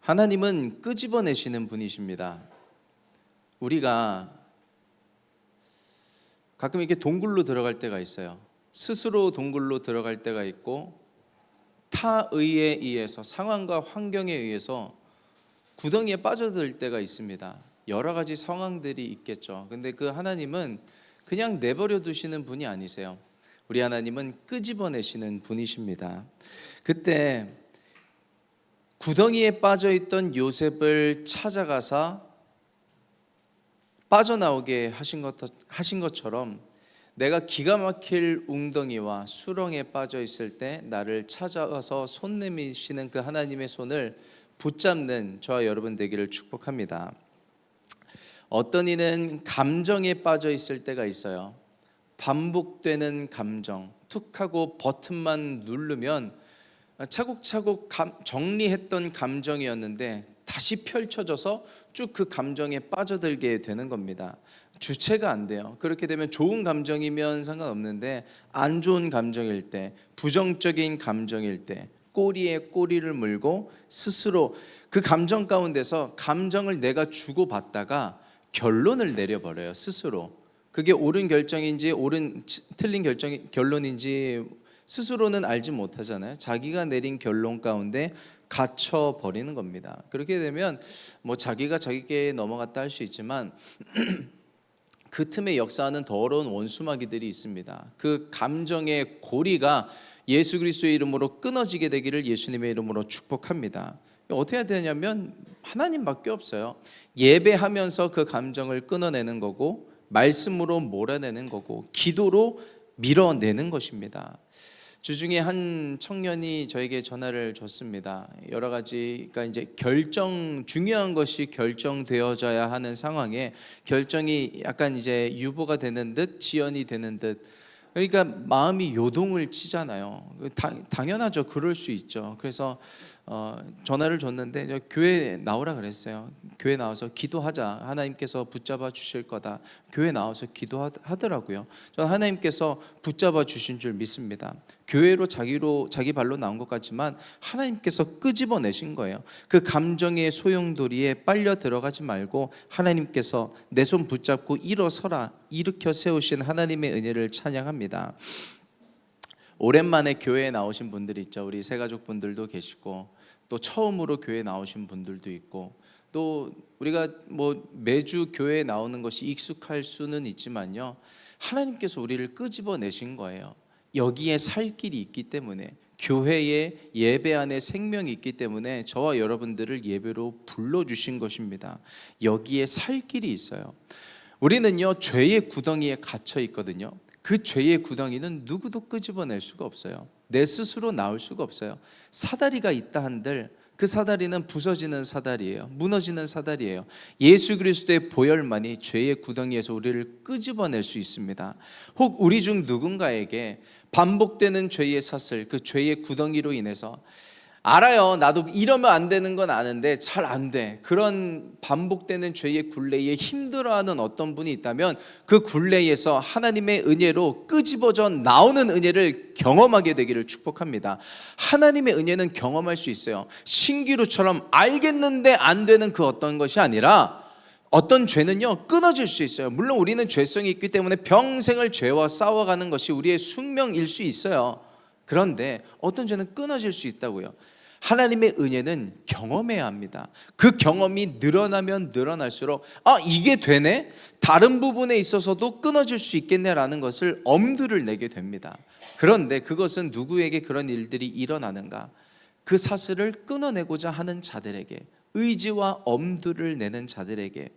하나님은 끄집어내시는 분이십니다. 우리가 가끔 이렇게 동굴로 들어갈 때가 있어요. 스스로 동굴로 들어갈 때가 있고 타의에 의해서, 상황과 환경에 의해서 구덩이에 빠져들 때가 있습니다. 여러 가지 상황들이 있겠죠. 근데 그 하나님은 그냥 내버려 두시는 분이 아니세요. 우리 하나님은 끄집어내시는 분이십니다. 그때 구덩이에 빠져있던 요셉을 찾아가서 빠져나오게 하신 것처럼 내가 기가 막힐 웅덩이와 수렁에 빠져 있을 때 나를 찾아와서 손 내미시는 그 하나님의 손을 붙잡는 저와 여러분 되기를 축복합니다. 어떤 이는 감정에 빠져 있을 때가 있어요. 반복되는 감정, 툭 하고 버튼만 누르면 차곡차곡 정리했던 감정이었는데 다시 펼쳐져서 쭉 그 감정에 빠져들게 되는 겁니다. 주체가 안 돼요. 그렇게 되면 좋은 감정이면 상관없는데 안 좋은 감정일 때, 부정적인 감정일 때 꼬리에 꼬리를 물고 스스로 그 감정 가운데서 감정을 내가 주고받다가 결론을 내려버려요. 스스로. 그게 옳은 결정인지 틀린 결론인지 스스로는 알지 못하잖아요. 자기가 내린 결론 가운데 갇혀 버리는 겁니다. 그렇게 되면 자기가 자기께 넘어갔다 할 수 있지만 그 틈에 역사하는 더러운 원수마귀들이 있습니다. 그 감정의 고리가 예수 그리스도의 이름으로 끊어지게 되기를 예수님의 이름으로 축복합니다. 어떻게 해야 되냐면 하나님밖에 없어요. 예배하면서 그 감정을 끊어내는 거고, 말씀으로 몰아내는 거고, 기도로 밀어내는 것입니다. 주중에 한 청년이 저에게 전화를 줬습니다. 여러 가지가 이제 중요한 것이 결정되어져야 하는 상황에 결정이 약간 이제 유보가 되는 듯, 지연이 되는 듯. 그러니까 마음이 요동을 치잖아요. 당연하죠. 그럴 수 있죠. 그래서 전화를 줬는데 저 교회 나오라 그랬어요. 교회 나와서 기도하자. 하나님께서 붙잡아 주실 거다. 교회 나와서 기도하더라고요. 저는 하나님께서 붙잡아 주신 줄 믿습니다. 교회로 자기 발로 나온 것 같지만 하나님께서 끄집어내신 거예요. 그 감정의 소용돌이에 빨려 들어가지 말고 하나님께서 내 손 붙잡고 일어서라, 일으켜 세우신 하나님의 은혜를 찬양합니다. 오랜만에 교회에 나오신 분들이 있죠. 우리 새가족 분들도 계시고, 또 처음으로 교회에 나오신 분들도 있고, 또 우리가 매주 교회에 나오는 것이 익숙할 수는 있지만요, 하나님께서 우리를 끄집어내신 거예요. 여기에 살 길이 있기 때문에, 교회에 예배 안에 생명이 있기 때문에 저와 여러분들을 예배로 불러주신 것입니다. 여기에 살 길이 있어요. 우리는요, 죄의 구덩이에 갇혀 있거든요. 그 죄의 구덩이는 누구도 끄집어낼 수가 없어요. 내 스스로 나올 수가 없어요. 사다리가 있다 한들 그 사다리는 부서지는 사다리예요. 무너지는 사다리예요. 예수 그리스도의 보혈만이 죄의 구덩이에서 우리를 끄집어낼 수 있습니다. 혹 우리 중 누군가에게 반복되는 죄의 사슬, 그 죄의 구덩이로 인해서 알아요. 나도 이러면 안 되는 건 아는데 잘 안 돼. 그런 반복되는 죄의 굴레에 힘들어하는 어떤 분이 있다면 그 굴레에서 하나님의 은혜로 끄집어져 나오는 은혜를 경험하게 되기를 축복합니다. 하나님의 은혜는 경험할 수 있어요. 신기루처럼 알겠는데 안 되는 그 어떤 것이 아니라 어떤 죄는요 끊어질 수 있어요. 물론 우리는 죄성이 있기 때문에 평생을 죄와 싸워가는 것이 우리의 숙명일 수 있어요. 그런데 어떤 죄는 끊어질 수 있다고요. 하나님의 은혜는 경험해야 합니다. 그 경험이 늘어나면 늘어날수록 이게 되네? 다른 부분에 있어서도 끊어질 수 있겠네라는 것을 엄두를 내게 됩니다. 그런데 그것은 누구에게 그런 일들이 일어나는가? 그 사슬을 끊어내고자 하는 자들에게, 의지와 엄두를 내는 자들에게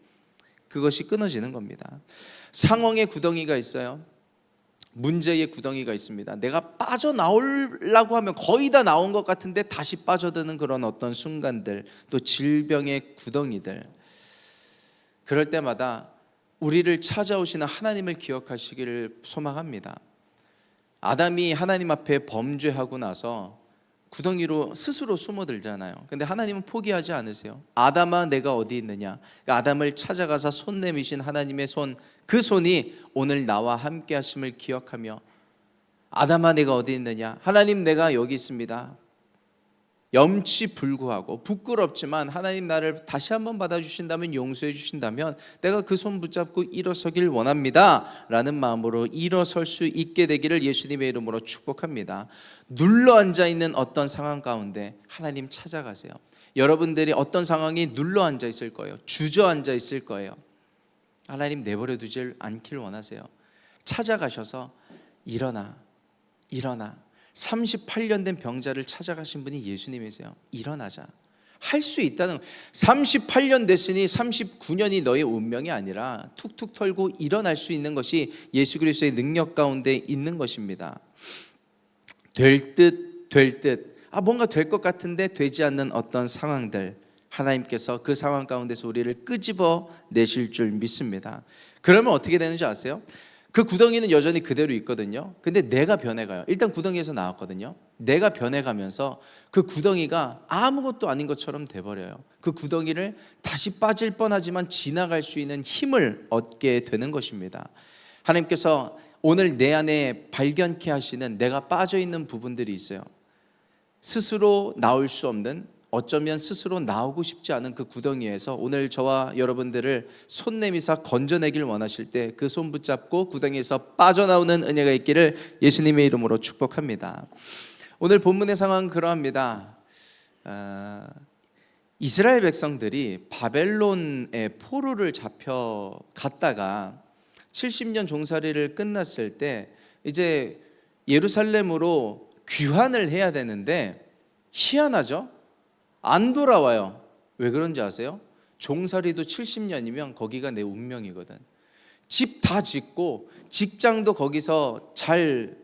그것이 끊어지는 겁니다. 상황의 구덩이가 있어요. 문제의 구덩이가 있습니다. 내가 빠져나오려고 하면 거의 다 나온 것 같은데 다시 빠져드는 그런 어떤 순간들, 또 질병의 구덩이들. 그럴 때마다 우리를 찾아오시는 하나님을 기억하시기를 소망합니다. 아담이 하나님 앞에 범죄하고 나서 구덩이로 스스로 숨어들잖아요. 근데 하나님은 포기하지 않으세요. 아담아 내가 어디 있느냐. 아담을 찾아가서 손 내미신 하나님의 손, 그 손이 오늘 나와 함께 하심을 기억하며 아담아 내가 어디 있느냐. 하나님 내가 여기 있습니다. 염치불구하고 부끄럽지만 하나님 나를 다시 한번 받아주신다면, 용서해 주신다면 내가 그 손 붙잡고 일어서길 원합니다 라는 마음으로 일어설 수 있게 되기를 예수님의 이름으로 축복합니다. 눌러앉아 있는 어떤 상황 가운데 하나님 찾아가세요. 여러분들이 어떤 상황이 눌러앉아 있을 거예요. 주저앉아 있을 거예요. 하나님 내버려 두지 않기를 원하세요. 찾아가셔서 일어나 38년 된 병자를 찾아가신 분이 예수님이세요. 일어나자. 할 수 있다는, 38년 됐으니 39년이 너의 운명이 아니라 툭툭 털고 일어날 수 있는 것이 예수 그리스도의 능력 가운데 있는 것입니다. 될 듯 뭔가 될 것 같은데 되지 않는 어떤 상황들, 하나님께서 그 상황 가운데서 우리를 끄집어 내실 줄 믿습니다. 그러면 어떻게 되는지 아세요? 그 구덩이는 여전히 그대로 있거든요. 근데 내가 변해가요. 일단 구덩이에서 나왔거든요. 내가 변해가면서 그 구덩이가 아무것도 아닌 것처럼 돼버려요. 그 구덩이를 다시 빠질 뻔하지만 지나갈 수 있는 힘을 얻게 되는 것입니다. 하나님께서 오늘 내 안에 발견케 하시는 내가 빠져있는 부분들이 있어요. 스스로 나올 수 없는, 어쩌면 스스로 나오고 싶지 않은 그 구덩이에서 오늘 저와 여러분들을 손 내미사 건져내길 원하실 때 그 손 붙잡고 구덩이에서 빠져나오는 은혜가 있기를 예수님의 이름으로 축복합니다. 오늘 본문의 상황은 그러합니다. 이스라엘 백성들이 바벨론의 포로를 잡혀갔다가 70년 종살이를 끝났을 때 이제 예루살렘으로 귀환을 해야 되는데 희한하죠? 안 돌아와요. 왜 그런지 아세요? 종살이도 70년이면 거기가 내 운명이거든. 집 다 짓고 직장도 거기서 잘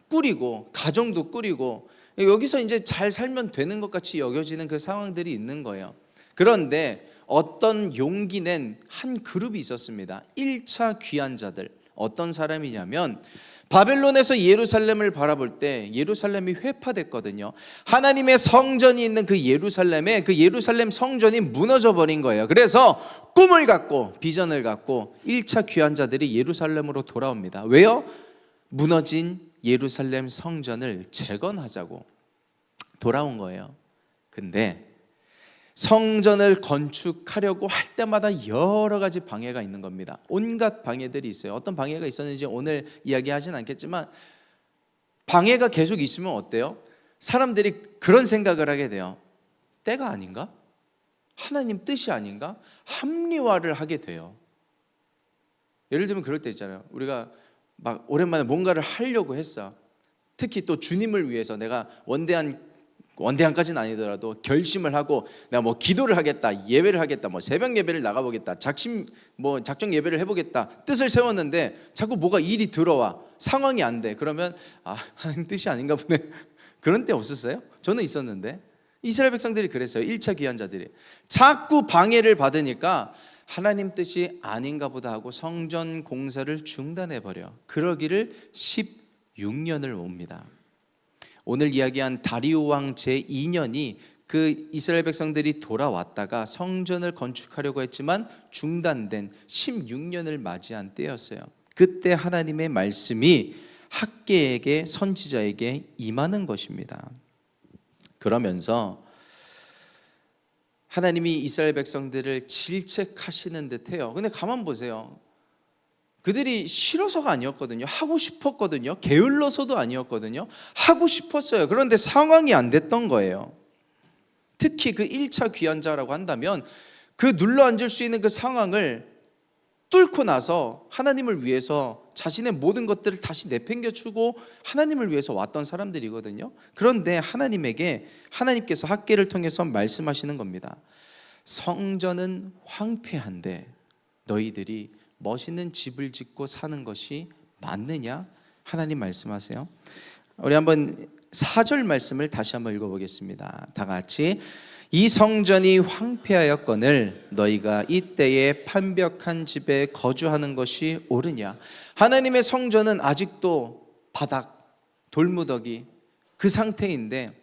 꾸리고 가정도 꾸리고 여기서 이제 잘 살면 되는 것 같이 여겨지는 그 상황들이 있는 거예요. 그런데 어떤 용기 낸 한 그룹이 있었습니다. 1차 귀환자들. 어떤 사람이냐면 바벨론에서 예루살렘을 바라볼 때 예루살렘이 회파됐거든요. 하나님의 성전이 있는 그 예루살렘에 그 예루살렘 성전이 무너져 버린 거예요. 그래서 꿈을 갖고 비전을 갖고 1차 귀환자들이 예루살렘으로 돌아옵니다. 왜요? 무너진 예루살렘 성전을 재건하자고 돌아온 거예요. 근데 성전을 건축하려고 할 때마다 여러 가지 방해가 있는 겁니다. 온갖 방해들이 있어요. 어떤 방해가 있었는지 오늘 이야기하진 않겠지만 방해가 계속 있으면 어때요? 사람들이 그런 생각을 하게 돼요. 때가 아닌가? 하나님 뜻이 아닌가? 합리화를 하게 돼요. 예를 들면 그럴 때 있잖아요. 우리가 막 오랜만에 뭔가를 하려고 했어. 특히 또 주님을 위해서 내가 원대한까지는 아니더라도 결심을 하고 내가 뭐 기도를 하겠다, 예배를 하겠다, 뭐 새벽 예배를 나가보겠다, 작정 예배를 해보겠다 뜻을 세웠는데 자꾸 뭐가 일이 들어와 상황이 안 돼. 그러면 하나님 뜻이 아닌가 보네. 그런 때 없었어요? 저는 있었는데 이스라엘 백성들이 그랬어요. 1차 귀환자들이 자꾸 방해를 받으니까 하나님 뜻이 아닌가 보다 하고 성전 공사를 중단해버려. 그러기를 16년을 옵니다. 오늘 이야기한 다리오 왕 제2년이 그 이스라엘 백성들이 돌아왔다가 성전을 건축하려고 했지만 중단된 16년을 맞이한 때였어요. 그때 하나님의 말씀이 학개에게 선지자에게 임하는 것입니다. 그러면서 하나님이 이스라엘 백성들을 질책하시는 듯해요. 근데 가만 보세요. 그들이 싫어서가 아니었거든요. 하고 싶었거든요. 게을러서도 아니었거든요. 하고 싶었어요. 그런데 상황이 안 됐던 거예요. 특히 그 1차 귀환자라고 한다면 그 눌러앉을 수 있는 그 상황을 뚫고 나서 하나님을 위해서 자신의 모든 것들을 다시 내팽겨치고 하나님을 위해서 왔던 사람들이거든요. 그런데 하나님께서 학개를 통해서 말씀하시는 겁니다. 성전은 황폐한데 너희들이 멋있는 집을 짓고 사는 것이 맞느냐? 하나님 말씀하세요. 우리 한번 4절 말씀을 다시 한번 읽어보겠습니다. 다 같이. 이 성전이 황폐하였거늘 너희가 이때에 판벽한 집에 거주하는 것이 옳으냐? 하나님의 성전은 아직도 바닥, 돌무더기 그 상태인데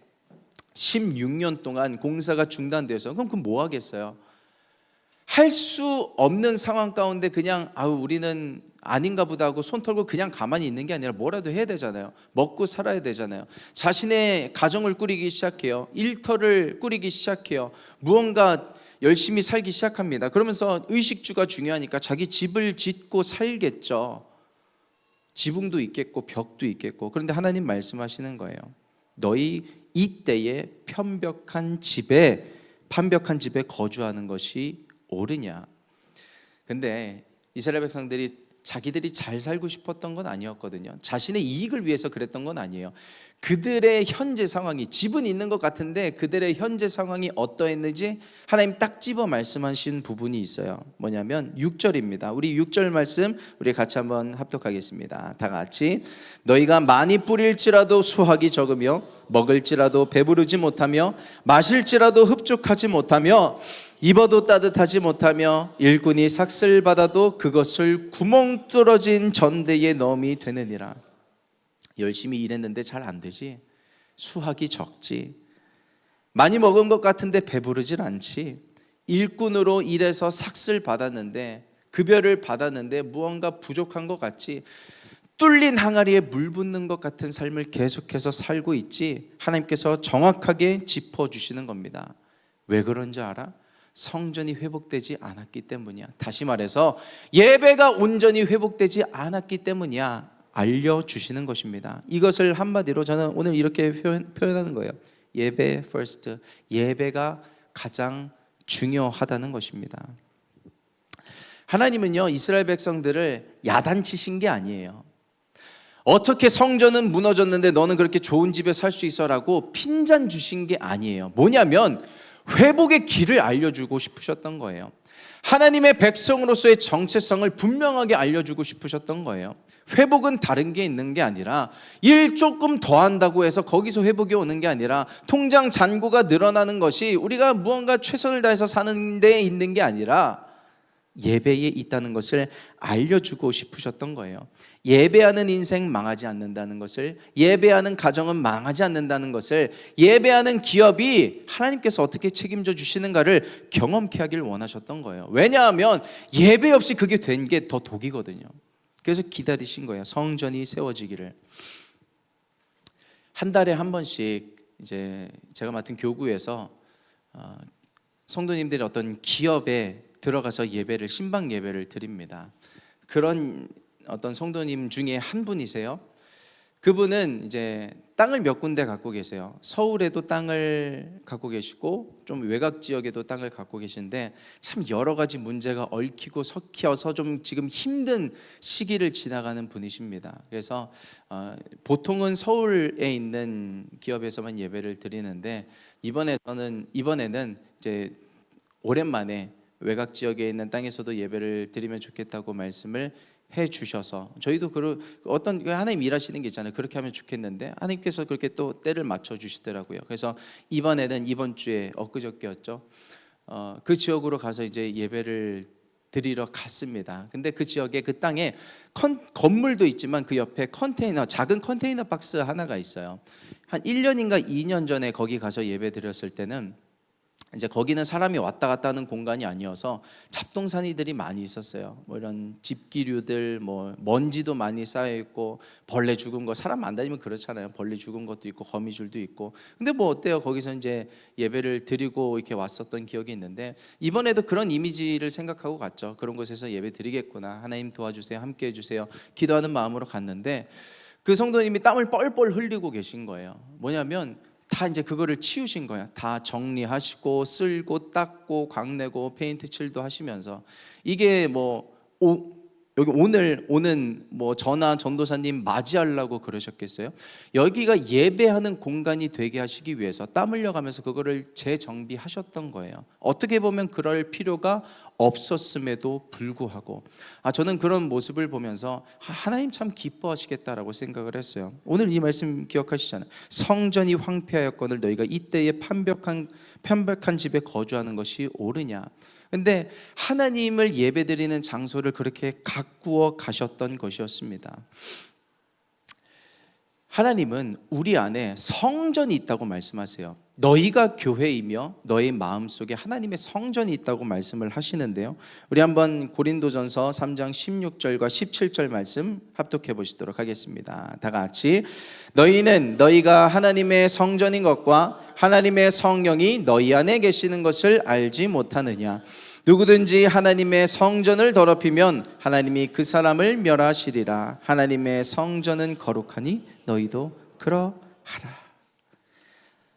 16년 동안 공사가 중단돼서 그럼 뭐 하겠어요? 할 수 없는 상황 가운데 그냥 우리는 아닌가 보다 하고 손 털고 그냥 가만히 있는 게 아니라 뭐라도 해야 되잖아요. 먹고 살아야 되잖아요. 자신의 가정을 꾸리기 시작해요. 일터를 꾸리기 시작해요. 무언가 열심히 살기 시작합니다. 그러면서 의식주가 중요하니까 자기 집을 짓고 살겠죠. 지붕도 있겠고 벽도 있겠고. 그런데 하나님 말씀하시는 거예요. 너희 이때에 편벽한 집에 거주하는 것이 옳으냐. 근데 이스라엘 백성들이 자기들이 잘 살고 싶었던 건 아니었거든요. 자신의 이익을 위해서 그랬던 건 아니에요. 그들의 현재 상황이, 집은 있는 것 같은데 그들의 현재 상황이 어떠했는지 하나님 딱 집어 말씀하신 부분이 있어요. 뭐냐면 6절입니다. 우리 6절 말씀 우리 같이 한번 합독하겠습니다. 다 같이. 너희가 많이 뿌릴지라도 수확이 적으며 먹을지라도 배부르지 못하며 마실지라도 흡족하지 못하며 입어도 따뜻하지 못하며 일꾼이 삭슬 받아도 그것을 구멍 뚫어진 전대에 넣음이 되느니라. 열심히 일했는데 잘 안 되지. 수확이 적지. 많이 먹은 것 같은데 배부르질 않지. 일꾼으로 일해서 삭슬 받았는데, 급여를 받았는데 무언가 부족한 것 같지. 뚫린 항아리에 물 붓는 것 같은 삶을 계속해서 살고 있지. 하나님께서 정확하게 짚어주시는 겁니다. 왜 그런지 알아? 성전이 회복되지 않았기 때문이야. 다시 말해서 예배가 온전히 회복되지 않았기 때문이야. 알려주시는 것입니다. 이것을 한마디로 저는 오늘 이렇게 표현하는 거예요. 예배 first, 예배가 가장 중요하다는 것입니다. 하나님은요, 이스라엘 백성들을 야단치신 게 아니에요. 어떻게 성전은 무너졌는데 너는 그렇게 좋은 집에 살 수 있어라고 핀잔 주신 게 아니에요. 뭐냐면 회복의 길을 알려주고 싶으셨던 거예요. 하나님의 백성으로서의 정체성을 분명하게 알려주고 싶으셨던 거예요. 회복은 다른 게 있는 게 아니라 일 조금 더 한다고 해서 거기서 회복이 오는 게 아니라 통장 잔고가 늘어나는 것이 우리가 무언가 최선을 다해서 사는 데 있는 게 아니라 예배에 있다는 것을 알려주고 싶으셨던 거예요. 예배하는 인생 망하지 않는다는 것을, 예배하는 가정은 망하지 않는다는 것을, 예배하는 기업이 하나님께서 어떻게 책임져 주시는가를 경험케 하길 원하셨던 거예요. 왜냐하면 예배 없이 그게 된 게 더 독이거든요. 그래서 기다리신 거예요. 성전이 세워지기를. 한 달에 한 번씩 이제 제가 맡은 교구에서 성도님들이 어떤 기업에 들어가서 예배를, 신방 예배를 드립니다. 그런 어떤 성도님 중에 한 분이세요. 그분은 이제 땅을 몇 군데 갖고 계세요. 서울에도 땅을 갖고 계시고 좀 외곽 지역에도 땅을 갖고 계신데 참 여러 가지 문제가 얽히고 섞여서 좀 지금 힘든 시기를 지나가는 분이십니다. 그래서 보통은 서울에 있는 기업에서만 예배를 드리는데 이번에는 이제 오랜만에 외곽 지역에 있는 땅에서도 예배를 드리면 좋겠다고 말씀을 해 주셔서 저희도 어떤 하나님 일하시는 게 있잖아요. 그렇게 하면 좋겠는데 하나님께서 그렇게 또 때를 맞춰 주시더라고요. 그래서 이번에는 이번 주에 엊그저께였죠. 그 지역으로 가서 이제 예배를 드리러 갔습니다. 근데 그 지역에 그 땅에 건물도 있지만 그 옆에 작은 컨테이너 박스 하나가 있어요. 한 1년인가 2년 전에 거기 가서 예배 드렸을 때는 이제 거기는 사람이 왔다 갔다 하는 공간이 아니어서 잡동사니들이 많이 있었어요. 뭐 이런 집기류들, 뭐 먼지도 많이 쌓여 있고 벌레 죽은 거, 사람 안 다니면 그렇잖아요. 벌레 죽은 것도 있고 거미줄도 있고. 근데 뭐 어때요? 거기서 이제 예배를 드리고 이렇게 왔었던 기억이 있는데 이번에도 그런 이미지를 생각하고 갔죠. 그런 곳에서 예배 드리겠구나. 하나님 도와주세요. 함께 해주세요. 기도하는 마음으로 갔는데 그 성도님이 땀을 뻘뻘 흘리고 계신 거예요. 뭐냐면 다 이제 그거를 치우신 거야. 다 정리하시고 쓸고 닦고 광내고 페인트 칠도 하시면서 이게 뭐 여기 오늘 오는 뭐 전도사님 맞이하려고 그러셨겠어요? 여기가 예배하는 공간이 되게 하시기 위해서 땀 흘려가면서 그거를 재정비하셨던 거예요. 어떻게 보면 그럴 필요가 없었음에도 불구하고 저는 그런 모습을 보면서 하나님 참 기뻐하시겠다라고 생각을 했어요. 오늘 이 말씀 기억하시잖아요. 성전이 황폐하였거늘 너희가 이때에 편백한 집에 거주하는 것이 옳으냐. 근데 하나님을 예배드리는 장소를 그렇게 가꾸어 가셨던 것이었습니다. 하나님은 우리 안에 성전이 있다고 말씀하세요. 너희가 교회이며 너희 마음속에 하나님의 성전이 있다고 말씀을 하시는데요. 우리 한번 고린도전서 3장 16절과 17절 말씀 합독해 보시도록 하겠습니다. 다 같이. 너희는 너희가 하나님의 성전인 것과 하나님의 성령이 너희 안에 계시는 것을 알지 못하느냐. 누구든지 하나님의 성전을 더럽히면 하나님이 그 사람을 멸하시리라. 하나님의 성전은 거룩하니 너희도 그러하라.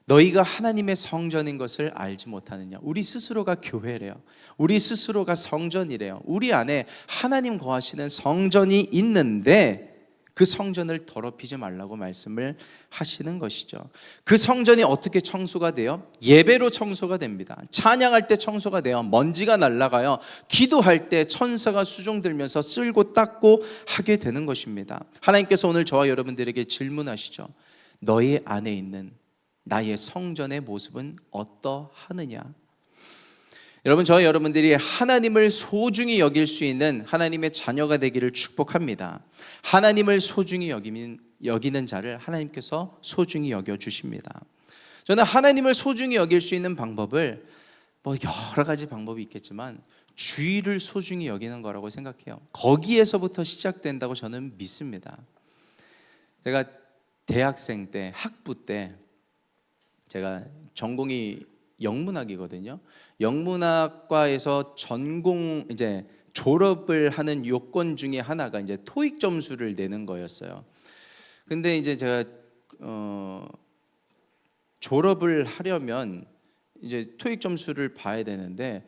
너희가 하나님의 성전인 것을 알지 못하느냐. 우리 스스로가 교회래요. 우리 스스로가 성전이래요. 우리 안에 하나님 거하시는 성전이 있는데 그 성전을 더럽히지 말라고 말씀을 하시는 것이죠. 그 성전이 어떻게 청소가 돼요? 예배로 청소가 됩니다. 찬양할 때 청소가 돼요. 먼지가 날아가요. 기도할 때 천사가 수종 들면서 쓸고 닦고 하게 되는 것입니다. 하나님께서 오늘 저와 여러분들에게 질문하시죠. 너희 안에 있는 나의 성전의 모습은 어떠하느냐? 여러분, 저와 여러분들이 하나님을 소중히 여길 수 있는 하나님의 자녀가 되기를 축복합니다. 하나님을 소중히 여기는 자를 하나님께서 소중히 여겨주십니다. 저는 하나님을 소중히 여길 수 있는 방법을 여러 가지 방법이 있겠지만 주의를 소중히 여기는 거라고 생각해요. 거기에서부터 시작된다고 저는 믿습니다. 제가 대학생 때, 학부 때 제가 전공이 영문학이거든요. 영문학과에서 전공 이제 졸업을 하는 요건 중에 하나가 이제 토익 점수를 내는 거였어요. 근데 이제 제가 졸업을 하려면 이제 토익 점수를 봐야 되는데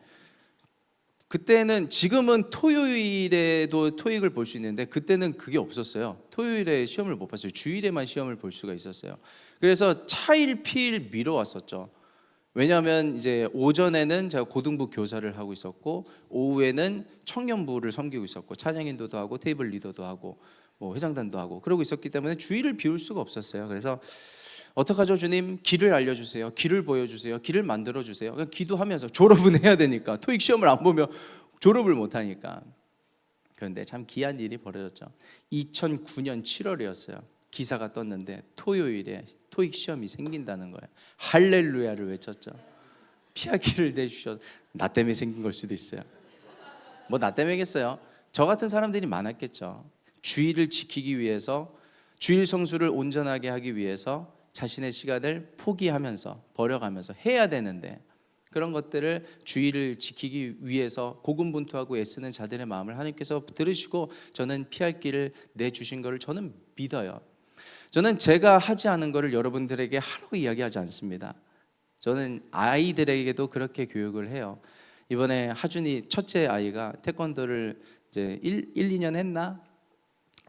그때는 지금은 토요일에도 토익을 볼 수 있는데 그때는 그게 없었어요. 토요일에 시험을 못 봤어요. 주일에만 시험을 볼 수가 있었어요. 그래서 차일 피일 미뤄왔었죠. 왜냐하면 이제 오전에는 제가 고등부 교사를 하고 있었고 오후에는 청년부를 섬기고 있었고 찬양인도도 하고 테이블 리더도 하고 뭐 회장단도 하고 그러고 있었기 때문에 주일을 비울 수가 없었어요. 그래서 어떡하죠 주님? 길을 알려주세요. 길을 보여주세요. 길을 만들어주세요. 그냥 기도하면서 졸업은 해야 되니까 토익 시험을 안 보면 졸업을 못하니까. 그런데 참 귀한 일이 벌어졌죠. 2009년 7월이었어요. 기사가 떴는데 토요일에 토익 시험이 생긴다는 거예요. 할렐루야를 외쳤죠. 피하기를 내주셔서 나 때문에 생긴 걸 수도 있어요. 뭐 나 때문이겠어요. 저 같은 사람들이 많았겠죠. 주일을 지키기 위해서 주일 성수를 온전하게 하기 위해서 자신의 시간을 포기하면서 버려가면서 해야 되는데 그런 것들을 주의를 지키기 위해서 고군분투하고 애쓰는 자들의 마음을 하나님께서 들으시고 저는 피할 길을 내주신 것을 저는 믿어요. 저는 제가 하지 않은 것을 여러분들에게 하라고 이야기하지 않습니다. 저는 아이들에게도 그렇게 교육을 해요. 이번에 하준이 첫째 아이가 태권도를 이제 2년 했나?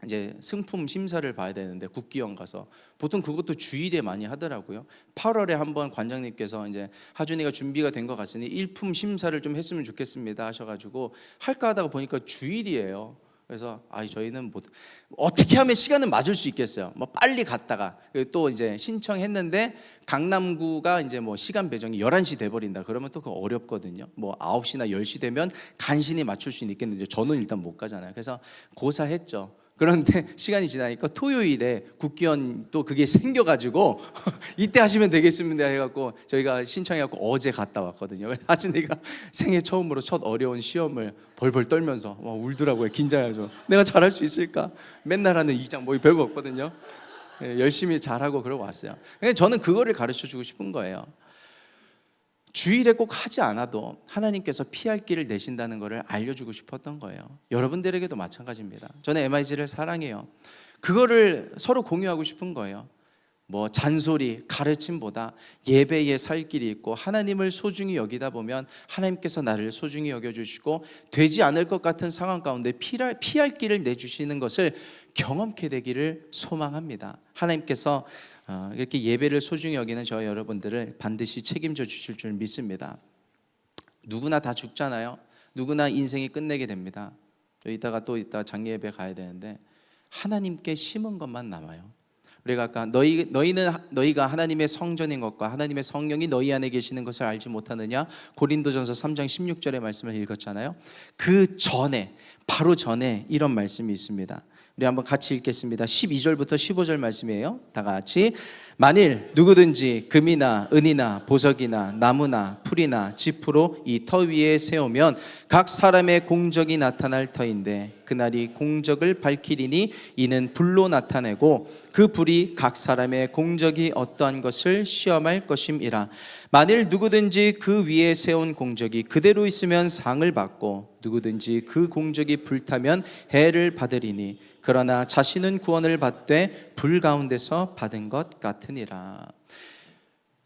이제 승품 심사를 봐야 되는데 국기원 가서 보통 그것도 주일에 많이 하더라고요. 8월에 한번 관장님께서 이제 하준이가 준비가 된 것 같으니 일품 심사를 좀 했으면 좋겠습니다 하셔가지고 할까 하다가 보니까 주일이에요. 그래서 저희는 뭐 어떻게 하면 시간은 맞을 수 있겠어요. 뭐 빨리 갔다가 또 이제 신청했는데 강남구가 이제 뭐 시간 배정이 11시 돼 버린다. 그러면 또 그거 어렵거든요. 뭐 9시나 10시 되면 간신히 맞출 수는 있겠는데 저는 일단 못 가잖아요. 그래서 고사했죠. 그런데 시간이 지나니까 토요일에 국기원 또 그게 생겨가지고 이때 하시면 되겠습니다 해갖고 저희가 신청해갖고 어제 갔다 왔거든요. 하준이가 생애 처음으로 첫 어려운 시험을 벌벌 떨면서 울더라고요. 긴장해서 내가 잘할 수 있을까? 맨날 하는 2장 뭐 별거 없거든요. 열심히 잘하고 그러고 왔어요. 저는 그거를 가르쳐주고 싶은 거예요. 주일에 꼭 하지 않아도 하나님께서 피할 길을 내신다는 것을 알려주고 싶었던 거예요. 여러분들에게도 마찬가지입니다. 저는 MIG를 사랑해요. 그거를 서로 공유하고 싶은 거예요. 뭐 잔소리, 가르침보다 예배에 살 길이 있고 하나님을 소중히 여기다 보면 하나님께서 나를 소중히 여겨주시고 되지 않을 것 같은 상황 가운데 피할 길을 내주시는 것을 경험케 되기를 소망합니다. 하나님께서 이렇게 예배를 소중히 여기는 저와 여러분들을 반드시 책임져 주실 줄 믿습니다. 누구나 다 죽잖아요. 누구나 인생이 끝내게 됩니다. 이따가 장례 예배 가야 되는데 하나님께 심은 것만 남아요. 우리가 아까 너희가 하나님의 성전인 것과 하나님의 성령이 너희 안에 계시는 것을 알지 못하느냐? 고린도전서 3장 16절의 말씀을 읽었잖아요. 그 전에 바로 전에 이런 말씀이 있습니다. 우리 한번 같이 읽겠습니다. 12절부터 15절 말씀이에요. 다 같이. 만일 누구든지 금이나 은이나 보석이나 나무나 풀이나 지푸로 이 터 위에 세우면 각 사람의 공적이 나타날 터인데 그날이 공적을 밝히리니 이는 불로 나타내고 그 불이 각 사람의 공적이 어떠한 것을 시험할 것임이라. 만일 누구든지 그 위에 세운 공적이 그대로 있으면 상을 받고 누구든지 그 공적이 불타면 해를 받으리니 그러나 자신은 구원을 받되 불 가운데서 받은 것 같으니라.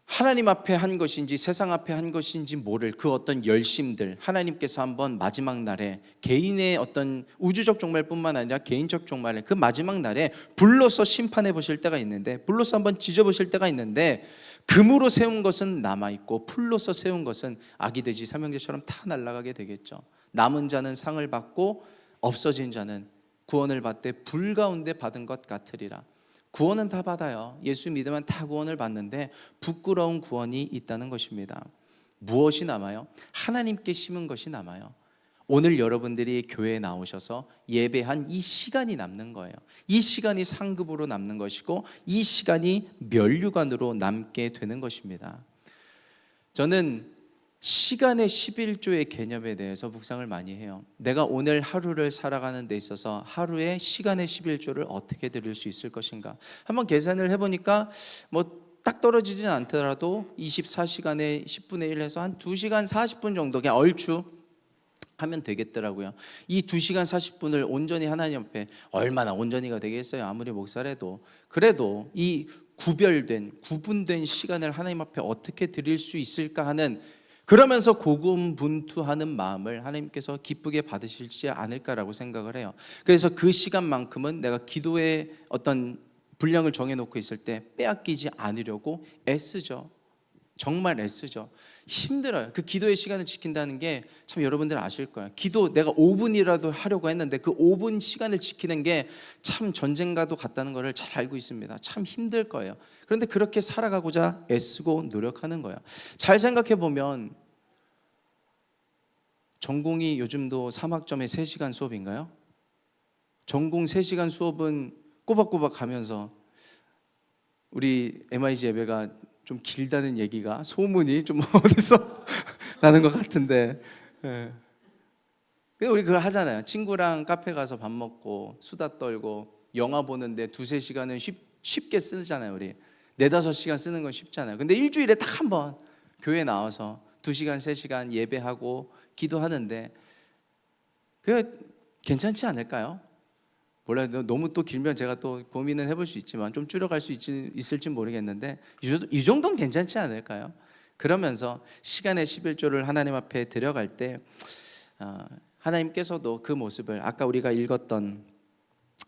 하나님 앞에 한 것인지 세상 앞에 한 것인지 모를 그 어떤 열심들, 하나님께서 한번 마지막 날에 개인의 어떤 우주적 종말뿐만 아니라 개인적 종말에 그 마지막 날에 불로서 심판해 보실 때가 있는데, 불로서 한번 지져 보실 때가 있는데, 금으로 세운 것은 남아있고 풀로서 세운 것은 아기 돼지 삼형제처럼 다 날아가게 되겠죠. 남은 자는 상을 받고 없어진 자는 구원을 받되 불 가운데 받은 것 같으리라. 구원은 다 받아요. 예수 믿으면 다 구원을 받는데 부끄러운 구원이 있다는 것입니다. 무엇이 남아요? 하나님께 심은 것이 남아요. 오늘 여러분들이 교회에 나오셔서 예배한 이 시간이 남는 거예요. 이 시간이 상급으로 남는 것이고 이 시간이 면류관으로 남게 되는 것입니다. 저는 시간의 11조의 개념에 대해서 묵상을 많이 해요. 내가 오늘 하루를 살아가는 데 있어서 하루에 시간의 11조를 어떻게 드릴 수 있을 것인가. 한번 계산을 해보니까 딱 떨어지진 않더라도 24시간에 10분의 1 해서 한 2시간 40분 정도 그냥 얼추 하면 되겠더라고요. 이 2시간 40분을 온전히 하나님 앞에 얼마나 온전히가 되겠어요. 아무리 목사라도. 그래도 이 구분된 시간을 하나님 앞에 어떻게 드릴 수 있을까 하는, 그러면서 고군분투하는 마음을 하나님께서 기쁘게 받으실지 않을까라고 생각을 해요. 그래서 그 시간만큼은 내가 기도의 어떤 분량을 정해놓고 있을 때 빼앗기지 않으려고 애쓰죠. 정말 애쓰죠. 힘들어요. 그 기도의 시간을 지킨다는 게 참 여러분들 아실 거예요. 기도 내가 5분이라도 하려고 했는데 그 5분 시간을 지키는 게 참 전쟁과도 같다는 것을 잘 알고 있습니다. 참 힘들 거예요. 그런데 그렇게 살아가고자 애쓰고 노력하는 거예요. 잘 생각해 보면 전공이 요즘도 3학점에 3시간 수업인가요? 전공 3시간 수업은 꼬박꼬박 가면서 우리 MIG 예배가 좀 길다는 얘기가 소문이 좀 어디서 나는 것 같은데, 예. 근데 우리 그걸 하잖아요. 친구랑 카페 가서 밥 먹고 수다 떨고 영화 보는데 2-3시간은 쉽게 쓰잖아요. 우리 4-5시간 쓰는 건 쉽잖아요. 근데 일주일에 딱 한 번 교회 나와서 2시간 3시간 예배하고 기도하는데 그 괜찮지 않을까요? 몰라요. 너무 또 길면 제가 또 고민은 해볼 수 있지만 좀 줄여갈 수 있을지 모르겠는데 이 정도는 괜찮지 않을까요? 그러면서 시간의 11조를 하나님 앞에 드려갈 때 하나님께서도 그 모습을, 아까 우리가 읽었던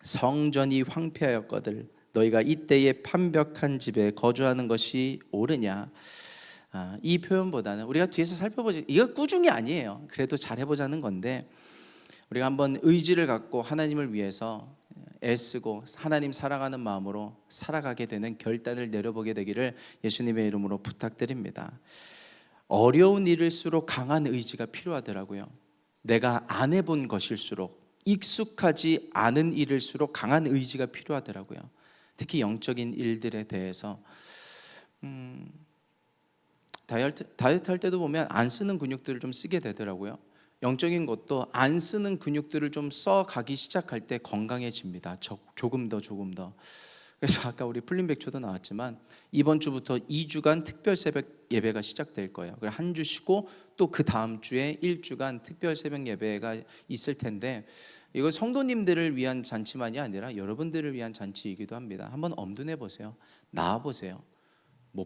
성전이 황폐하였거늘 너희가 이때에 판벽한 집에 거주하는 것이 옳으냐, 이 표현보다는 우리가 뒤에서 살펴보지, 이거 꾸중이 아니에요. 그래도 잘해보자는 건데 우리가 한번 의지를 갖고 하나님을 위해서 애쓰고 하나님 사랑하는 마음으로 살아가게 되는 결단을 내려보게 되기를 예수님의 이름으로 부탁드립니다. 어려운 일일수록 강한 의지가 필요하더라고요. 내가 안 해본 것일수록, 익숙하지 않은 일일수록 강한 의지가 필요하더라고요. 특히 영적인 일들에 대해서 다이어트 할 때도 보면 안 쓰는 근육들을 좀 쓰게 되더라고요. 영적인 것도 안 쓰는 근육들을 좀 써가기 시작할 때 건강해집니다. 조금 더. 그래서 아까 우리 풀림백초도 나왔지만 이번 주부터 2주간 특별 새벽 예배가 시작될 거예요. 그래서 한 주 쉬고 또 그 다음 주에 1주간 특별 새벽 예배가 있을 텐데, 이거 성도님들을 위한 잔치만이 아니라 여러분들을 위한 잔치이기도 합니다. 한번 엄둔해 보세요. 나와 보세요.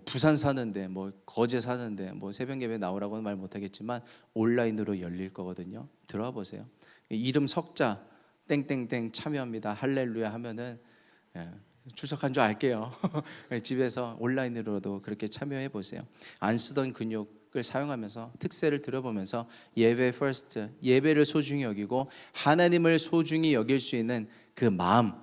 부산 사는데 거제 사는데 새벽 예배 나오라고는 말 못하겠지만 온라인으로 열릴 거거든요. 들어와 보세요. 이름 석자 땡땡땡 참여합니다 할렐루야 하면은 출석한 줄 알게요. 집에서 온라인으로도 그렇게 참여해 보세요. 안 쓰던 근육을 사용하면서 특세를 들어보면서 예배 퍼스트, 예배를 소중히 여기고 하나님을 소중히 여길 수 있는 그 마음을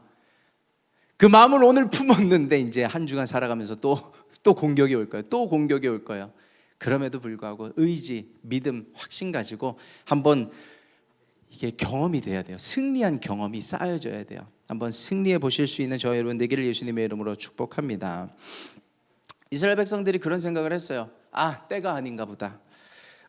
오늘 품었는데 이제 한 주간 살아가면서 또 공격이 올 거예요. 또 공격이 올 거예요. 그럼에도 불구하고 의지, 믿음, 확신 가지고 한번 이게 경험이 돼야 돼요. 승리한 경험이 쌓여져야 돼요. 한번 승리해 보실 수 있는 저와 여러분 되기를 예수님의 이름으로 축복합니다. 이스라엘 백성들이 그런 생각을 했어요. 때가 아닌가 보다.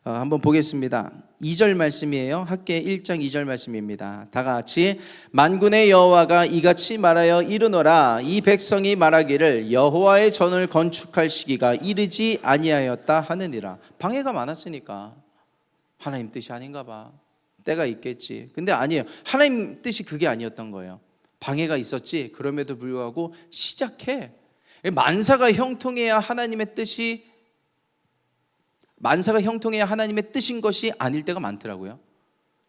한번 보겠습니다. 2절 말씀이에요. 학개 1장 2절 말씀입니다. 다 같이 만군의 여호와가 이같이 말하여 이르노라. 이 백성이 말하기를 여호와의 전을 건축할 시기가 이르지 아니하였다 하느니라. 방해가 많았으니까 하나님 뜻이 아닌가 봐. 때가 있겠지. 근데 아니에요. 하나님 뜻이 그게 아니었던 거예요. 방해가 있었지. 그럼에도 불구하고 시작해. 만사가 형통해야 하나님의 뜻이 하나님의 뜻인 것이 아닐 때가 많더라고요.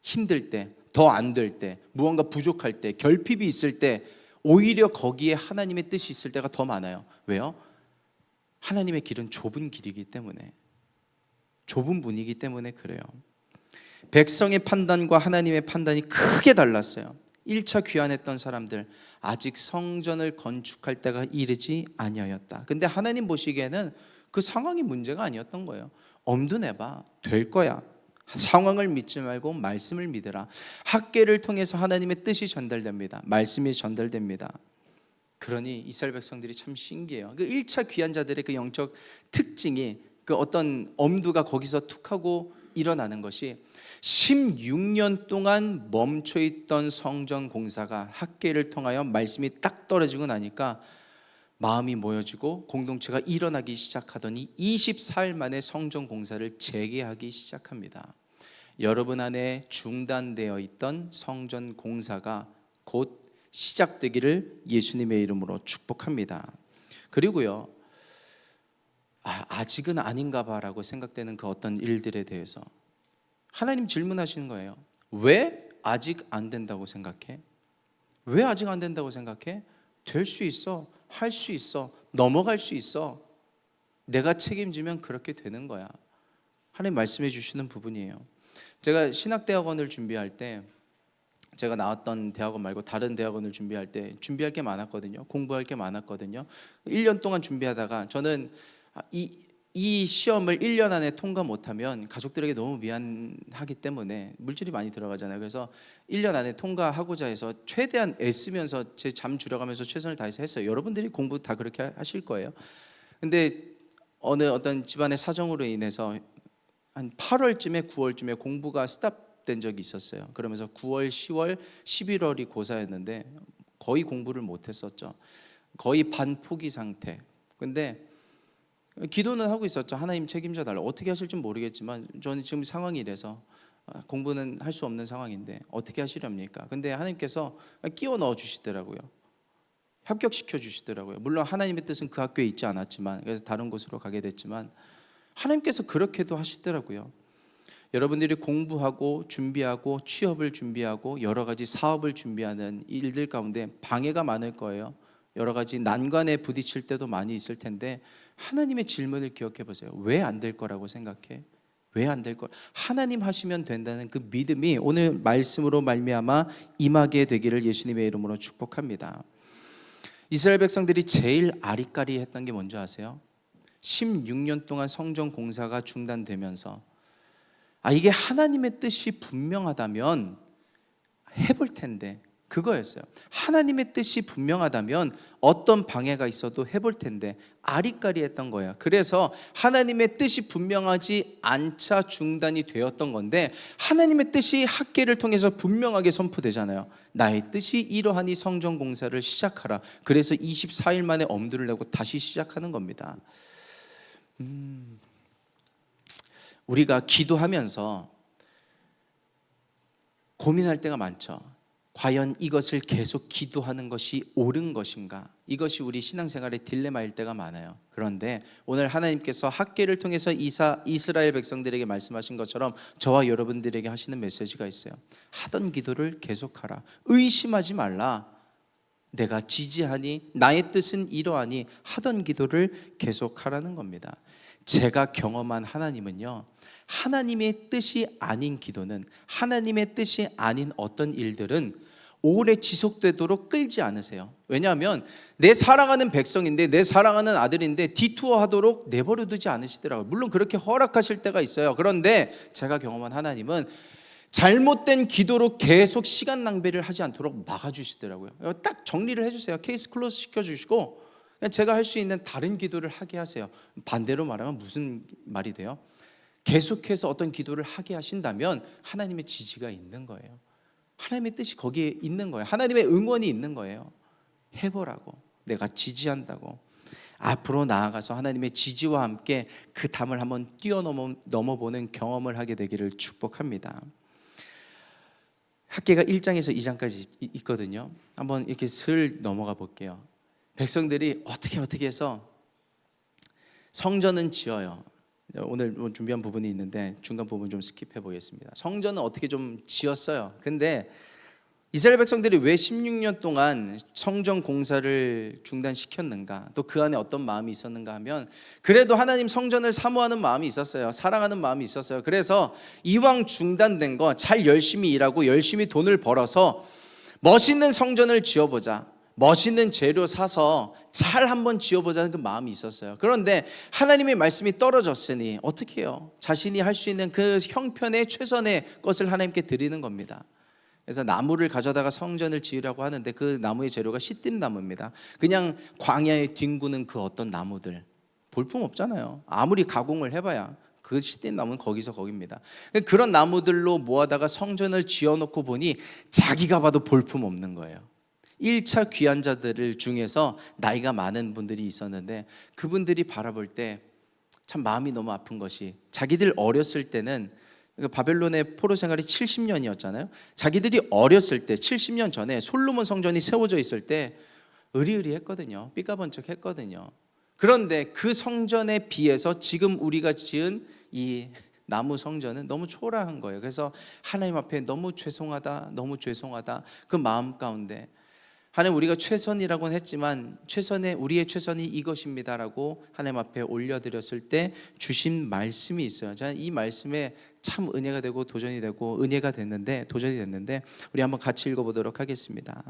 힘들 때, 더 안 될 때, 무언가 부족할 때, 결핍이 있을 때 오히려 거기에 하나님의 뜻이 있을 때가 더 많아요. 왜요? 하나님의 길은 좁은 길이기 때문에, 좁은 분이기 때문에 그래요. 백성의 판단과 하나님의 판단이 크게 달랐어요. 1차 귀환했던 사람들, 아직 성전을 건축할 때가 이르지 아니하였다. 근데 하나님 보시기에는 그 상황이 문제가 아니었던 거예요. 엄두 내봐, 될 거야. 상황을 믿지 말고 말씀을 믿으라. 학개를 통해서 하나님의 뜻이 전달됩니다. 말씀이 전달됩니다. 그러니 이스라엘 백성들이 참 신기해요. 그 1차 귀환자들의 그 영적 특징이, 그 어떤 엄두가 거기서 툭 하고 일어나는 것이 16년 동안 멈춰있던 성전 공사가 학개를 통하여 말씀이 딱 떨어지고 나니까 마음이 모여지고 공동체가 일어나기 시작하더니 24일 만에 성전 공사를 재개하기 시작합니다. 여러분 안에 중단되어 있던 성전 공사가 곧 시작되기를 예수님의 이름으로 축복합니다. 그리고요, 아직은 아닌가 봐라고 생각되는 그 어떤 일들에 대해서 하나님 질문하시는 거예요. 왜 아직 안 된다고 생각해? 왜 아직 안 된다고 생각해? 될 수 있어. 할 수 있어. 넘어갈 수 있어. 내가 책임지면 그렇게 되는 거야. 하나님 말씀해 주시는 부분이에요. 제가 신학대학원을 준비할 때, 제가 나왔던 대학원 말고 다른 대학원을 준비할 때 준비할 게 많았거든요. 공부할 게 많았거든요. 1년 동안 준비하다가 저는 이 시험을 1년 안에 통과 못하면 가족들에게 너무 미안하기 때문에, 물질이 많이 들어가잖아요. 그래서 1년 안에 통과하고자 해서 최대한 애쓰면서 제 잠 줄여가면서 최선을 다해서 했어요. 여러분들이 공부 다 그렇게 하실 거예요. 근데 어떤 집안의 사정으로 인해서 한 8월쯤에 9월쯤에 공부가 스탑된 적이 있었어요. 그러면서 9월, 10월, 11월이 고사였는데 거의 공부를 못했었죠. 거의 반포기 상태. 근데 기도는 하고 있었죠. 하나님 책임져 달라. 어떻게 하실지 모르겠지만 저는 지금 상황이 이래서 공부는 할 수 없는 상황인데 어떻게 하시렵니까? 근데 하나님께서 끼워 넣어 주시더라고요. 합격시켜 주시더라고요. 물론 하나님의 뜻은 그 학교에 있지 않았지만, 그래서 다른 곳으로 가게 됐지만 하나님께서 그렇게도 하시더라고요. 여러분들이 공부하고 준비하고 취업을 준비하고 여러 가지 사업을 준비하는 일들 가운데 방해가 많을 거예요. 여러 가지 난관에 부딪힐 때도 많이 있을 텐데 하나님의 질문을 기억해 보세요. 왜 안 될 거라고 생각해? 왜 안 될 거? 하나님 하시면 된다는 그 믿음이 오늘 말씀으로 말미암아 임하게 되기를 예수님의 이름으로 축복합니다. 이스라엘 백성들이 제일 아리까리했던 게 뭔지 아세요? 16년 동안 성전 공사가 중단되면서 이게 하나님의 뜻이 분명하다면 해볼 텐데, 그거였어요. 하나님의 뜻이 분명하다면 어떤 방해가 있어도 해볼 텐데 아리까리했던 거예요. 그래서 하나님의 뜻이 분명하지 않자 중단이 되었던 건데, 하나님의 뜻이 학개를 통해서 분명하게 선포되잖아요. 나의 뜻이 이러하니 성전 공사를 시작하라. 그래서 24일 만에 엄두를 내고 다시 시작하는 겁니다. 우리가 기도하면서 고민할 때가 많죠. 과연 이것을 계속 기도하는 것이 옳은 것인가? 이것이 우리 신앙생활의 딜레마일 때가 많아요. 그런데 오늘 하나님께서 학개를 통해서 이스라엘 백성들에게 말씀하신 것처럼 저와 여러분들에게 하시는 메시지가 있어요. 하던 기도를 계속하라. 의심하지 말라. 내가 지지하니 나의 뜻은 이러하니 하던 기도를 계속하라는 겁니다. 제가 경험한 하나님은요, 하나님의 뜻이 아닌 기도는, 하나님의 뜻이 아닌 어떤 일들은 오래 지속되도록 끌지 않으세요. 왜냐하면 내 사랑하는 백성인데, 내 사랑하는 아들인데 디투어하도록 내버려 두지 않으시더라고요. 물론 그렇게 허락하실 때가 있어요. 그런데 제가 경험한 하나님은 잘못된 기도로 계속 시간 낭비를 하지 않도록 막아주시더라고요. 딱 정리를 해주세요. 케이스 클로즈 시켜주시고 그냥 제가 할 수 있는 다른 기도를 하게 하세요. 반대로 말하면 무슨 말이 돼요? 계속해서 어떤 기도를 하게 하신다면 하나님의 지지가 있는 거예요. 하나님의 뜻이 거기에 있는 거예요. 하나님의 응원이 있는 거예요. 해보라고. 내가 지지한다고. 앞으로 나아가서 하나님의 지지와 함께 그 담을 한번 뛰어넘어보는 경험을 하게 되기를 축복합니다. 학개가 1장에서 2장까지 있거든요. 한번 이렇게 슬 넘어가 볼게요. 백성들이 어떻게 해서 성전은 지어요. 오늘 준비한 부분이 있는데 중간 부분 좀 스킵해 보겠습니다. 성전은 어떻게 좀 지었어요. 근데 이스라엘 백성들이 왜 16년 동안 성전 공사를 중단시켰는가, 또 그 안에 어떤 마음이 있었는가 하면, 그래도 하나님 성전을 사모하는 마음이 있었어요. 사랑하는 마음이 있었어요. 그래서 이왕 중단된 거 잘 열심히 일하고 열심히 돈을 벌어서 멋있는 성전을 지어보자, 멋있는 재료 사서 잘 한번 지어보자는 그 마음이 있었어요. 그런데 하나님의 말씀이 떨어졌으니 어떻게 해요? 자신이 할 수 있는 그 형편의 최선의 것을 하나님께 드리는 겁니다. 그래서 나무를 가져다가 성전을 지으라고 하는데 그 나무의 재료가 시띠나무입니다. 그냥 광야에 뒹구는 그 어떤 나무들, 볼품 없잖아요. 아무리 가공을 해봐야 그 시띠나무는 거기서 거기입니다. 그런 나무들로 모아다가 성전을 지어놓고 보니 자기가 봐도 볼품 없는 거예요. 1차 귀환자들 중에서 나이가 많은 분들이 있었는데 그분들이 바라볼 때 참 마음이 너무 아픈 것이, 자기들 어렸을 때는 바벨론의 포로 생활이 70년이었잖아요. 자기들이 어렸을 때 70년 전에 솔로몬 성전이 세워져 있을 때 의리의리했거든요. 삐까번쩍했거든요. 그런데 그 성전에 비해서 지금 우리가 지은 이 나무 성전은 너무 초라한 거예요. 그래서 하나님 앞에 너무 죄송하다, 너무 죄송하다, 그 마음 가운데 하나님, 우리가 최선이라고는 했지만 우리의 최선이 이것입니다라고 하나님 앞에 올려드렸을 때 주신 말씀이 있어요. 저는 이 말씀에 참 은혜가 되고 도전이 되고 도전이 됐는데 우리 한번 같이 읽어보도록 하겠습니다.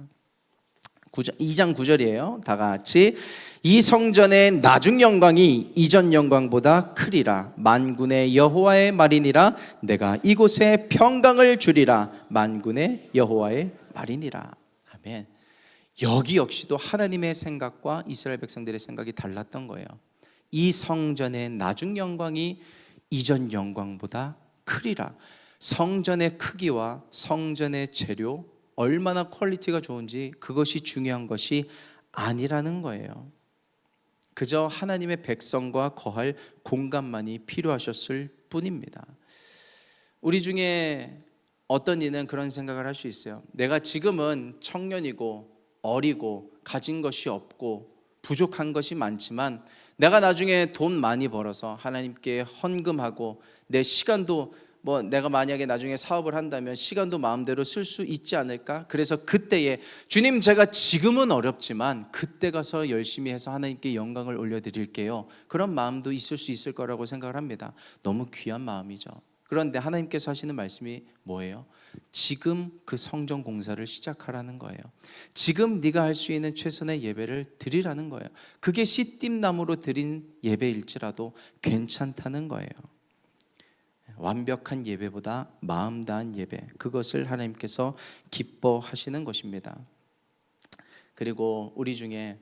2장 9절이에요. 다 같이. 이 성전의 나중 영광이 이전 영광보다 크리라. 만군의 여호와의 말이니라. 내가 이곳에 평강을 주리라. 만군의 여호와의 말이니라. 아멘. 여기 역시도 하나님의 생각과 이스라엘 백성들의 생각이 달랐던 거예요. 이 성전의 나중 영광이 이전 영광보다 크리라. 성전의 크기와 성전의 재료, 얼마나 퀄리티가 좋은지 그것이 중요한 것이 아니라는 거예요. 그저 하나님의 백성과 거할 공간만이 필요하셨을 뿐입니다. 우리 중에 어떤 이는 그런 생각을 할 수 있어요. 내가 지금은 청년이고 어리고 가진 것이 없고 부족한 것이 많지만 내가 나중에 돈 많이 벌어서 하나님께 헌금하고 내 시간도 내가 만약에 나중에 사업을 한다면 시간도 마음대로 쓸 수 있지 않을까? 그래서 그때에 주님, 제가 지금은 어렵지만 그때 가서 열심히 해서 하나님께 영광을 올려드릴게요. 그런 마음도 있을 수 있을 거라고 생각을 합니다. 너무 귀한 마음이죠. 그런데 하나님께서 하시는 말씀이 뭐예요? 지금 그 성전 공사를 시작하라는 거예요. 지금 네가 할 수 있는 최선의 예배를 드리라는 거예요. 그게 시띠나무로 드린 예배일지라도 괜찮다는 거예요. 완벽한 예배보다 마음 다한 예배, 그것을 하나님께서 기뻐하시는 것입니다. 그리고 우리 중에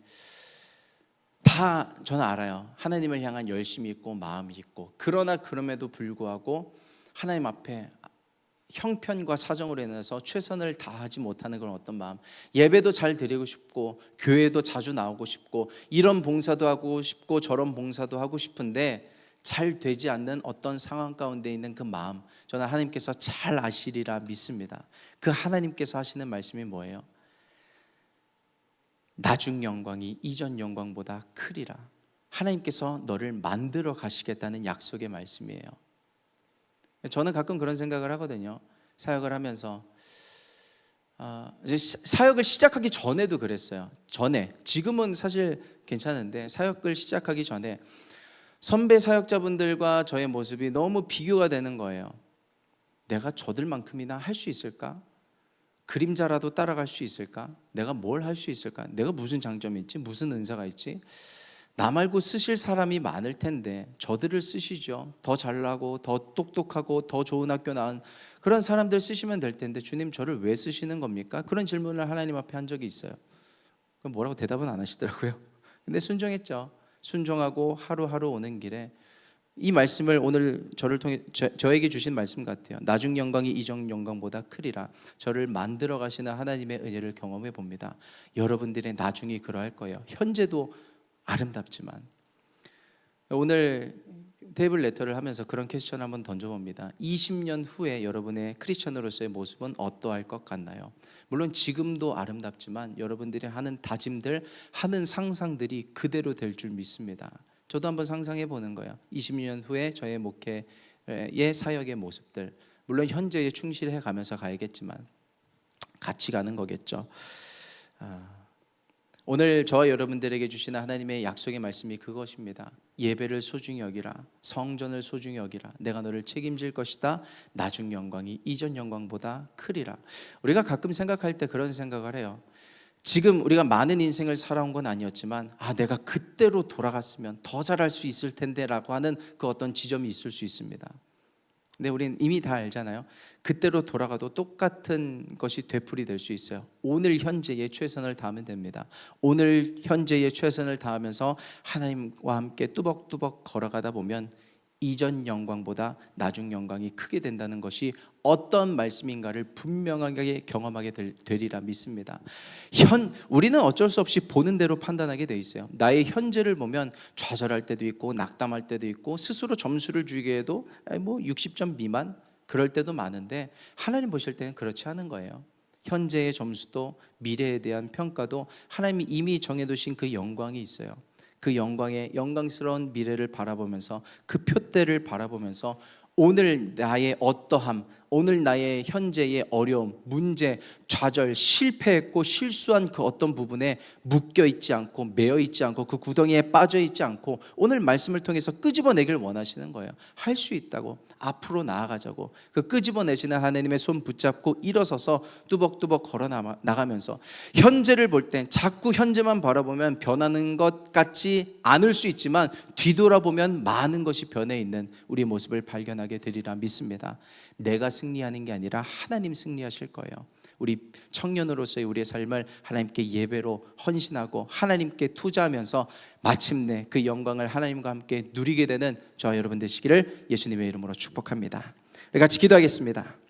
다 저는 알아요. 하나님을 향한 열심이 있고 마음이 있고, 그러나 그럼에도 불구하고 하나님 앞에 형편과 사정으로 인해서 최선을 다하지 못하는 그런 어떤 마음, 예배도 잘 드리고 싶고 교회도 자주 나오고 싶고 이런 봉사도 하고 싶고 저런 봉사도 하고 싶은데 잘 되지 않는 어떤 상황 가운데 있는 그 마음, 저는 하나님께서 잘 아시리라 믿습니다. 그 하나님께서 하시는 말씀이 뭐예요? 나중 영광이 이전 영광보다 크리라. 하나님께서 너를 만들어 가시겠다는 약속의 말씀이에요. 저는 가끔 그런 생각을 하거든요. 사역을 하면서 이제 사역을 시작하기 전에도 그랬어요. 지금은 사실 괜찮은데 사역을 시작하기 전에 선배 사역자분들과 저의 모습이 너무 비교가 되는 거예요. 내가 저들만큼이나 할 수 있을까? 그림자라도 따라갈 수 있을까? 내가 뭘 할 수 있을까? 내가 무슨 장점이 있지? 무슨 은사가 있지? 나 말고 쓰실 사람이 많을 텐데 저들을 쓰시죠. 더 잘나고 더 똑똑하고 더 좋은 학교 나온 그런 사람들 쓰시면 될 텐데 주님 저를 왜 쓰시는 겁니까? 그런 질문을 하나님 앞에 한 적이 있어요. 그럼 뭐라고 대답은 안 하시더라고요. 근데 순종했죠. 순종하고 하루하루 오는 길에 이 말씀을 오늘 저를 통해 저에게 주신 말씀 같아요. 나중 영광이 이전 영광보다 크리라. 저를 만들어 가시는 하나님의 은혜를 경험해 봅니다. 여러분들의 나중이 그러할 거예요. 현재도 아름답지만. 오늘 테이블 레터를 하면서 그런 퀘스천 한번 던져봅니다. 20년 후에 여러분의 크리스천으로서의 모습은 어떠할 것 같나요? 물론 지금도 아름답지만 여러분들이 하는 다짐들, 하는 상상들이 그대로 될 줄 믿습니다. 저도 한번 상상해 보는 거예요. 20년 후에 저의 목회의 사역의 모습들, 물론 현재에 충실해 가면서 가야겠지만 같이 가는 거겠죠. 오늘 저와 여러분들에게 주시는 하나님의 약속의 말씀이 그것입니다. 예배를 소중히 여기라, 성전을 소중히 여기라, 내가 너를 책임질 것이다. 나중 영광이 이전 영광보다 크리라. 우리가 가끔 생각할 때 그런 생각을 해요. 지금 우리가 많은 인생을 살아온 건 아니었지만 내가 그때로 돌아갔으면 더 잘할 수 있을 텐데 라고 하는 그 어떤 지점이 있을 수 있습니다. 근데 우리는 이미 다 알잖아요. 그때로 돌아가도 똑같은 것이 되풀이될 수 있어요. 오늘 현재에 최선을 다하면 됩니다. 오늘 현재에 최선을 다하면서 하나님과 함께 뚜벅뚜벅 걸어가다 보면 이전 영광보다 나중 영광이 크게 된다는 것이 어떤 말씀인가를 분명하게 경험하게 되리라 믿습니다. 우리는 어쩔 수 없이 보는 대로 판단하게 돼 있어요. 나의 현재를 보면 좌절할 때도 있고 낙담할 때도 있고 스스로 점수를 주기에도 60점 미만 그럴 때도 많은데 하나님 보실 때는 그렇지 않은 거예요. 현재의 점수도 미래에 대한 평가도 하나님이 이미 정해두신 그 영광이 있어요. 그 영광스러운 미래를 바라보면서 그 표대를 바라보면서 오늘 나의 어떠함, 오늘 나의 현재의 어려움, 문제, 좌절, 실패했고 실수한 그 어떤 부분에 묶여있지 않고 매여있지 않고 그 구덩이에 빠져있지 않고 오늘 말씀을 통해서 끄집어내길 원하시는 거예요. 할 수 있다고, 앞으로 나아가자고. 그 끄집어내시는 하나님의 손 붙잡고 일어서서 뚜벅뚜벅 걸어 나가면서 현재를 볼 땐 자꾸 현재만 바라보면 변하는 것 같지 않을 수 있지만 뒤돌아보면 많은 것이 변해 있는 우리의 모습을 발견하게 되리라 믿습니다. 내가 승리하는 게 아니라 하나님 승리하실 거예요. 우리 청년으로서의 우리의 삶을 하나님께 예배로 헌신하고 하나님께 투자하면서 마침내 그 영광을 하나님과 함께 누리게 되는 저와 여러분 되시기를 예수님의 이름으로 축복합니다. 우리 같이 기도하겠습니다.